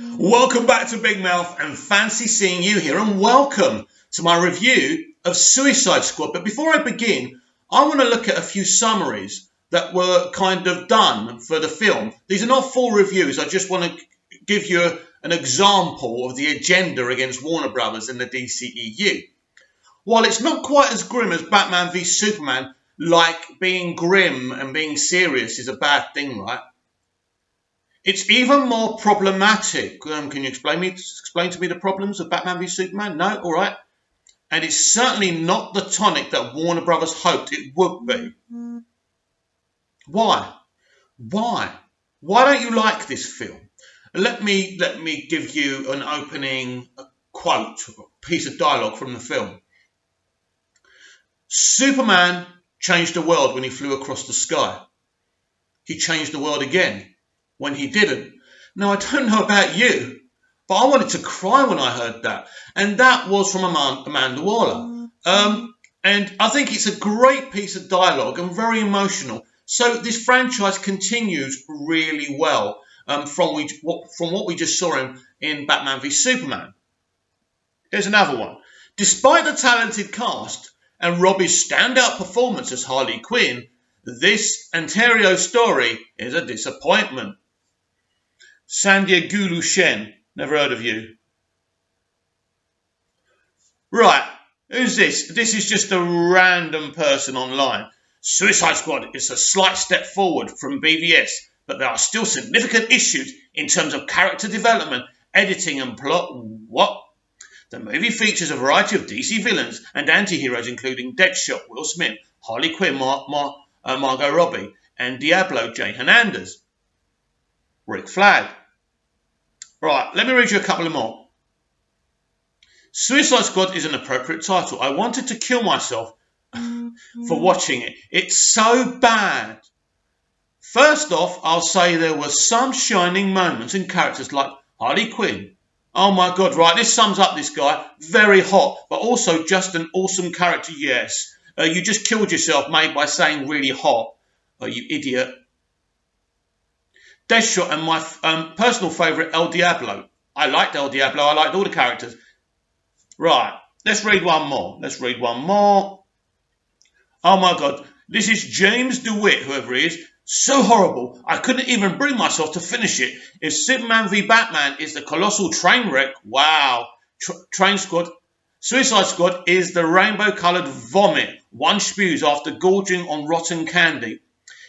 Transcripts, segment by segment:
Welcome back to Big Mouth and fancy seeing you here, and welcome to my review of Suicide Squad. But before I begin, I want to look at a few summaries that were kind of done for the film. These are not full reviews. I just want to give you an example of the agenda against Warner Brothers and the DCEU. While it's not quite as grim as Batman v Superman, like being grim and being serious is a bad thing, right? It's even more problematic. Can you explain to me the problems of Batman v Superman? No? All right. And it's certainly not the tonic that Warner Brothers hoped it would be. Why? Why don't you like this film? Let me give you an opening quote, a piece of dialogue from the film. Superman changed the world when he flew across the sky. He changed the world again when he didn't. Now, I don't know about you, but I wanted to cry when I heard that. And that was from Amanda Waller. And I think it's a great piece of dialogue and very emotional. So this franchise continues really well from what we just saw in Batman v Superman. Here's another one. Despite the talented cast and Robbie's standout performance as Harley Quinn, this Ontario story is a disappointment. Sandhya Gulu Shen, never heard of you. Right, who's this? This is just a random person online. Suicide Squad is a slight step forward from BVS, but there are still significant issues in terms of character development, editing and plot. What? The movie features a variety of DC villains and anti-heroes, including Deadshot, Will Smith, Harley Quinn, Margot Robbie, and Diablo, Jay Hernandez. Rick Flag. Right, let me read you a couple of more. Suicide Squad is an appropriate title. I wanted to kill myself for watching it. It's so bad. First off, I'll say there were some shining moments in characters like Harley Quinn. Oh my God, right, this sums up this guy. Very hot, but also just an awesome character, yes. You just killed yourself, mate, by saying really hot. Oh, you idiot. Deadshot and my personal favourite, El Diablo. I liked El Diablo. I liked all the characters. Right, let's read one more. Oh my God, this is James DeWitt, whoever he is. So horrible, I couldn't even bring myself to finish it. If Superman v Batman is the colossal train wreck, wow. Suicide Squad is the rainbow-coloured vomit one spews after gorging on rotten candy.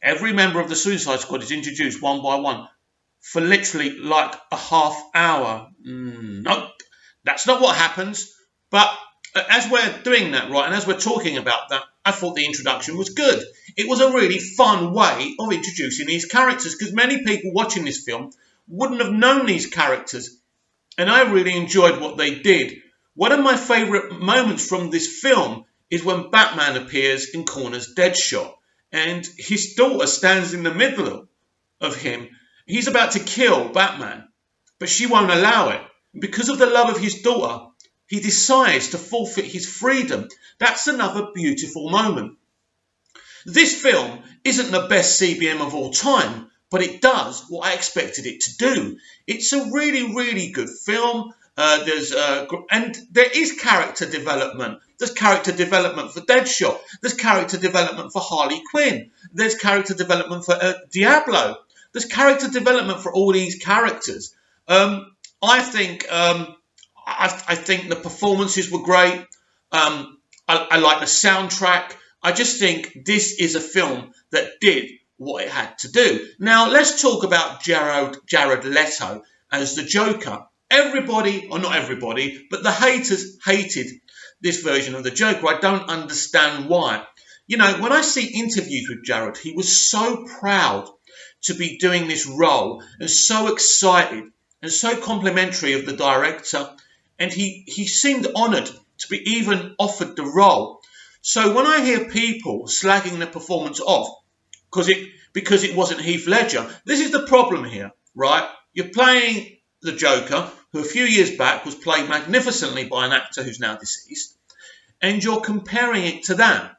Every member of the Suicide Squad is introduced one by one for literally like a half hour. Nope, that's not what happens. But as we're doing that, right, and as we're talking about that, I thought the introduction was good. It was a really fun way of introducing these characters, because many people watching this film wouldn't have known these characters. And I really enjoyed what they did. One of my favourite moments from this film is when Batman appears and corners Deadshot. And his daughter stands in the middle of him. He's about to kill Batman, but she won't allow it. Because of the love of his daughter, he decides to forfeit his freedom. That's another beautiful moment. This film isn't the best CBM of all time, but it does what I expected it to do. It's a really, really good film. And there is character development. There's character development for Deadshot. There's character development for Harley Quinn. There's character development for Diablo. There's character development for all these characters. I think the performances were great. I like the soundtrack. I just think this is a film that did what it had to do. Now, let's talk about Jared Leto as the Joker. Everybody, or not everybody, but the haters hated this version of the Joker. I don't understand why. You know, when I see interviews with Jared, he was so proud to be doing this role and so excited and so complimentary of the director. And he seemed honoured to be even offered the role. So when I hear people slagging the performance off because it wasn't Heath Ledger, this is the problem here, right? You're playing the Joker, who a few years back was played magnificently by an actor who's now deceased, and you're comparing it to that.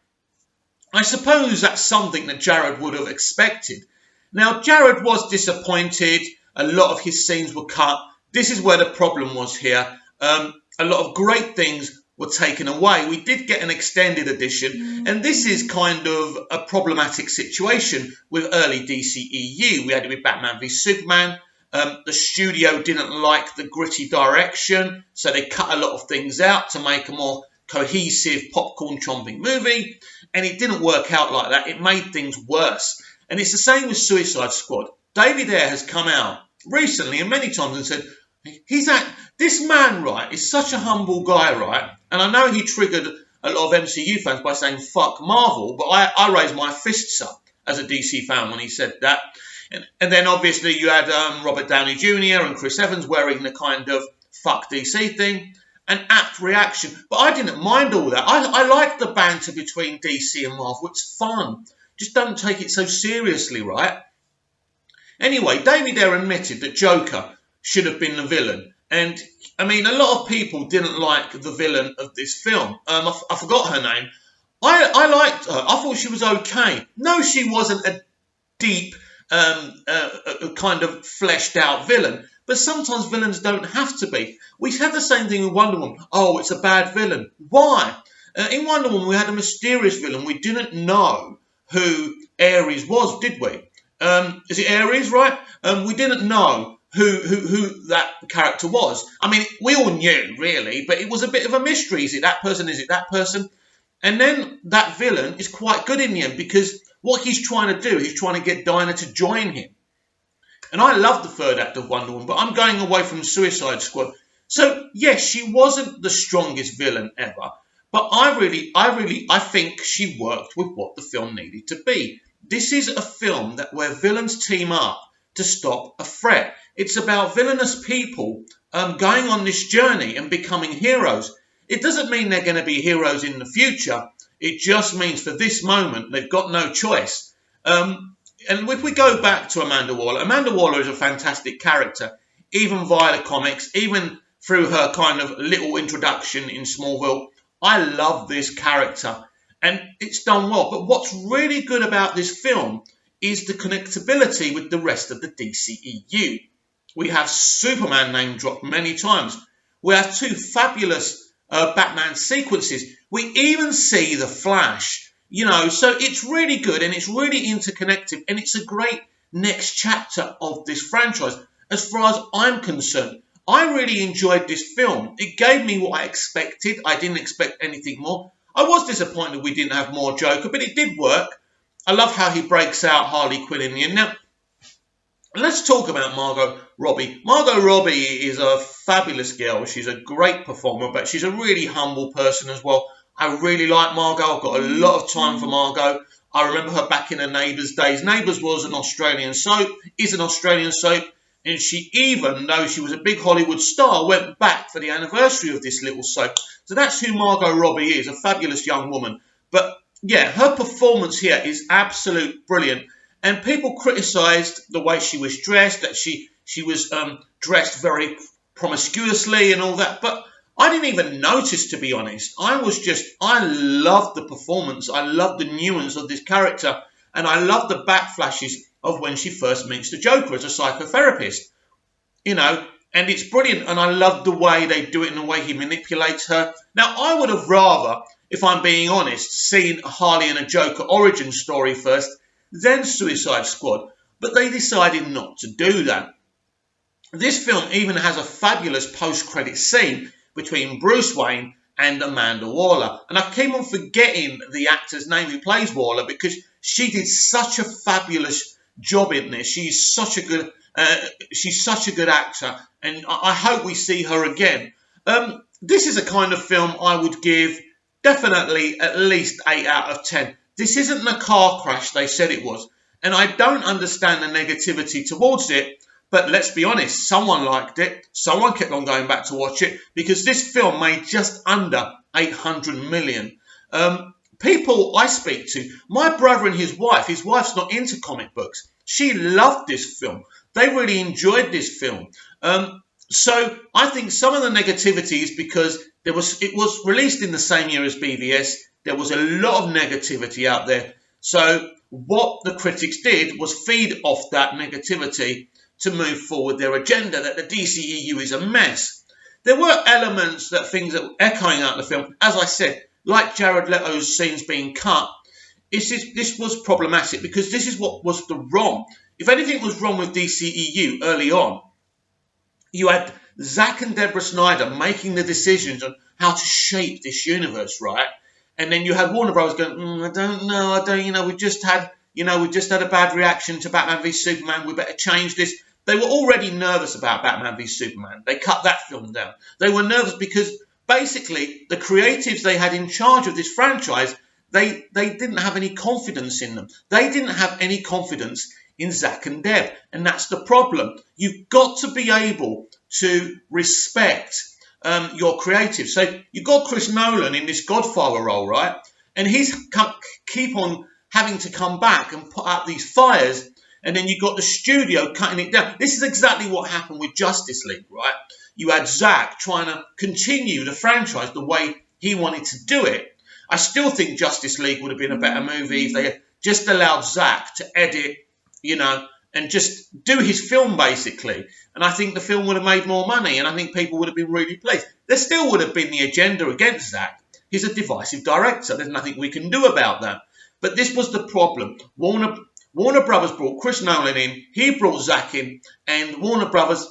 I suppose that's something that Jared would have expected. Now, Jared was disappointed. A lot of his scenes were cut. this is where the problem was here. A lot of great things were taken away. We did get an extended edition, and this is kind of a problematic situation with early DCEU. We had it with Batman v Superman. The studio didn't like the gritty direction, so they cut a lot of things out to make a more cohesive popcorn-chomping movie, and it didn't work out like that. It made things worse. And it's the same with Suicide Squad. David Ayer has come out recently and many times and said, this man, right, is such a humble guy, right? And I know he triggered a lot of MCU fans by saying, fuck Marvel, but I raised my fists up as a DC fan when he said that. And then obviously you had Robert Downey Jr. and Chris Evans wearing the kind of fuck DC thing. An apt reaction. But I didn't mind all that. I like the banter between DC and Marvel. It's fun. Just don't take it so seriously, right? Anyway, David Ayer admitted that Joker should have been the villain. And, I mean, a lot of people didn't like the villain of this film. I forgot her name. I liked her. I thought she was okay. No, she wasn't a deep, a kind of fleshed out villain. But sometimes villains don't have to be. We had the same thing with Wonder Woman. Oh, it's a bad villain. Why? In Wonder Woman, we had a mysterious villain. We didn't know who Ares was, did we? Is it Ares, right? We didn't know who that character was. I mean, we all knew, really, but it was a bit of a mystery. Is it that person? Is it that person? And then that villain is quite good in the end, because what he's trying to do, he's trying to get Dinah to join him. And I love the third act of Wonder Woman, but I'm going away from Suicide Squad. So, yes, she wasn't the strongest villain ever, but I think she worked with what the film needed to be. This is a film where villains team up to stop a threat. It's about villainous people going on this journey and becoming heroes. It doesn't mean they're going to be heroes in the future. It just means for this moment, they've got no choice. And if we go back to Amanda Waller is a fantastic character, even via the comics, even through her kind of little introduction in Smallville. I love this character, and it's done well. But what's really good about this film is the connectability with the rest of the DCEU. We have Superman name dropped many times. We have two fabulous Batman sequences. We even see the Flash. You know, so it's really good and it's really interconnected, and it's a great next chapter of this franchise. As far as I'm concerned, I really enjoyed this film. It gave me what I expected. I didn't expect anything more. I was disappointed we didn't have more Joker, but it did work. I love how he breaks out Harley Quinn in the end. Now, let's talk about Margot Robbie. Margot Robbie is a fabulous girl. She's a great performer, but she's a really humble person as well. I really like Margot. I've got a lot of time for Margot. I remember her back in the Neighbours days. Neighbours was an Australian soap, is an Australian soap, and she, even though she was a big Hollywood star, went back for the anniversary of this little soap. So that's who Margot Robbie is, a fabulous young woman. But yeah, her performance here is absolute brilliant. And people criticised the way she was dressed, that she was dressed very promiscuously and all that. But I didn't even notice, to be honest. I loved the performance. I loved the nuance of this character. And I loved the backflashes of when she first meets the Joker as a psychotherapist. You know, and it's brilliant. And I love the way they do it and the way he manipulates her. Now, I would have rather, if I'm being honest, seen a Harley and a Joker origin story first, then Suicide Squad. But they decided not to do that. This film even has a fabulous post-credit scene between Bruce Wayne and Amanda Waller. And I keep on forgetting the actor's name who plays Waller, because she did such a fabulous job in this. She's such a good actor, and I hope we see her again. This is a kind of film I would give definitely at least 8 out of 10. This isn't the car crash they said it was, and I don't understand the negativity towards it. But let's be honest, someone liked it. Someone kept on going back to watch it, because this film made just under 800 million. People I speak to, my brother and his wife's not into comic books. She loved this film. They really enjoyed this film. So I think some of the negativity is because it was released in the same year as BVS. There was a lot of negativity out there. So what the critics did was feed off that negativity. to move forward their agenda, that the DCEU is a mess. There were elements, things that were echoing out the film, as I said, like Jared Leto's scenes being cut. This was problematic because this is what was the wrong. If anything was wrong with DCEU early on, you had Zack and Deborah Snyder making the decisions on how to shape this universe, right? And then you had Warner Bros. Going, I don't know, we just had a bad reaction to Batman v Superman, we better change this. They were already nervous about Batman v Superman. They cut that film down. They were nervous because basically the creatives they had in charge of this franchise, they didn't have any confidence in them. They didn't have any confidence in Zack and Deb. And that's the problem. You've got to be able to respect your creatives. So you've got Chris Nolan in this Godfather role, right? And he's keep on having to come back and put out these fires. And then you've got the studio cutting it down. This is exactly what happened with Justice League, right? You had Zack trying to continue the franchise the way he wanted to do it. I still think Justice League would have been a better movie if they had just allowed Zack to edit, and just do his film, basically. And I think the film would have made more money, and I think people would have been really pleased. There still would have been the agenda against Zack. He's a divisive director. There's nothing we can do about that. But this was the problem. Warner Brothers brought Chris Nolan in, he brought Zack in, and Warner Brothers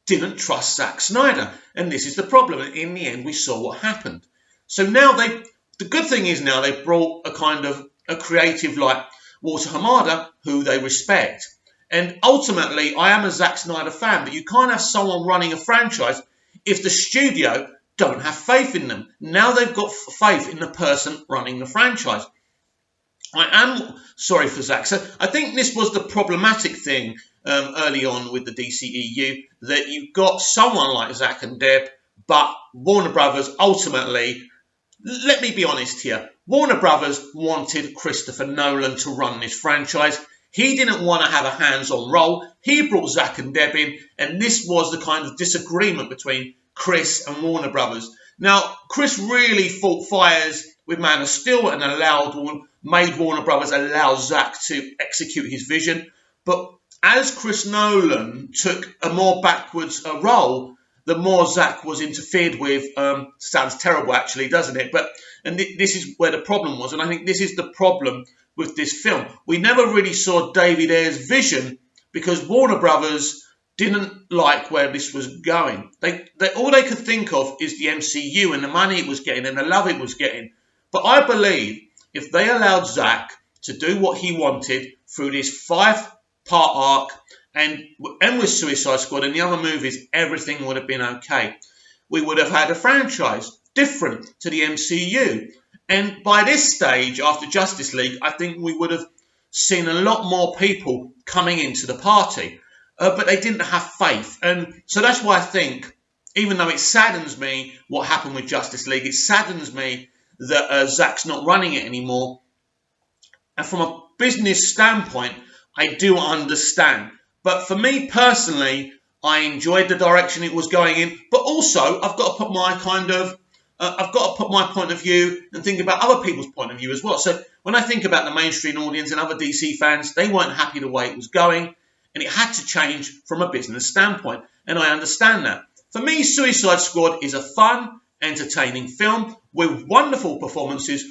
didn't trust Zack Snyder. And this is the problem. And in the end, we saw what happened. So now the good thing is now they've brought a creative like Walter Hamada, who they respect. And ultimately, I am a Zack Snyder fan, but you can't have someone running a franchise if the studio don't have faith in them. Now they've got faith in the person running the franchise. I am sorry for Zack. So I think this was the problematic thing early on with the DCEU, that you've got someone like Zack and Deb, but Warner Brothers ultimately, let me be honest here, Warner Brothers wanted Christopher Nolan to run this franchise. He didn't want to have a hands-on role. He brought Zack and Deb in, and this was the kind of disagreement between Chris and Warner Brothers. Now, Chris really fought fires with Man of Steel and made Warner Brothers allow Zack to execute his vision. But as Chris Nolan took a more backwards role, the more Zack was interfered with. Sounds terrible, actually, doesn't it? And this is where the problem was, and I think this is the problem with this film. We never really saw David Ayer's vision because Warner Brothers didn't like where this was going. All they could think of is the MCU and the money it was getting and the love it was getting. But I believe if they allowed Zack to do what he wanted through this 5-part arc and with Suicide Squad and the other movies, everything would have been okay. We would have had a franchise different to the MCU. And by this stage, after Justice League, I think we would have seen a lot more people coming into the party. But they didn't have faith. And so that's why I think, even though it saddens me what happened with Justice League, it saddens me that Zack's not running it anymore. And from a business standpoint, I do understand. But for me personally, I enjoyed the direction it was going in. But also, I've got to put my point of view and think about other people's point of view as well. So when I think about the mainstream audience and other DC fans, they weren't happy the way it was going. And it had to change from a business standpoint. And I understand that. For me, Suicide Squad is a fun, entertaining film with wonderful performances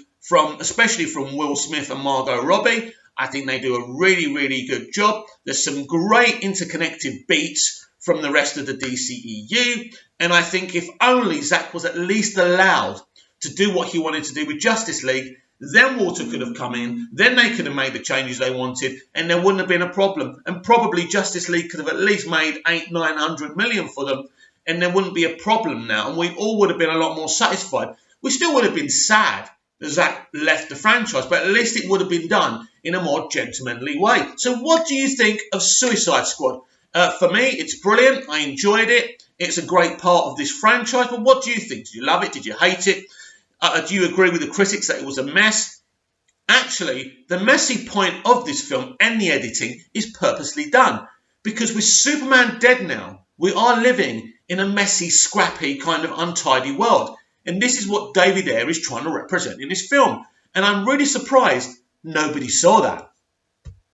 especially from Will Smith and Margot Robbie. I think they do a really, really good job. There's some great interconnected beats from the rest of the DCEU. And I think if only Zack was at least allowed to do what he wanted to do with Justice League, then Walter could have come in, then they could have made the changes they wanted, and there wouldn't have been a problem. And probably Justice League could have at least made 800-900 million for them, and there wouldn't be a problem now, and we all would have been a lot more satisfied. We still would have been sad that Zack left the franchise, but at least it would have been done in a more gentlemanly way. So what do you think of Suicide Squad? For me, it's brilliant. I enjoyed it. It's a great part of this franchise, but what do you think? Did you love it? Did you hate it? Do you agree with the critics that it was a mess? Actually, the messy point of this film and the editing is purposely done. Because with Superman dead now, we are living in a messy, scrappy, kind of untidy world. And this is what David Ayer is trying to represent in this film. And I'm really surprised nobody saw that.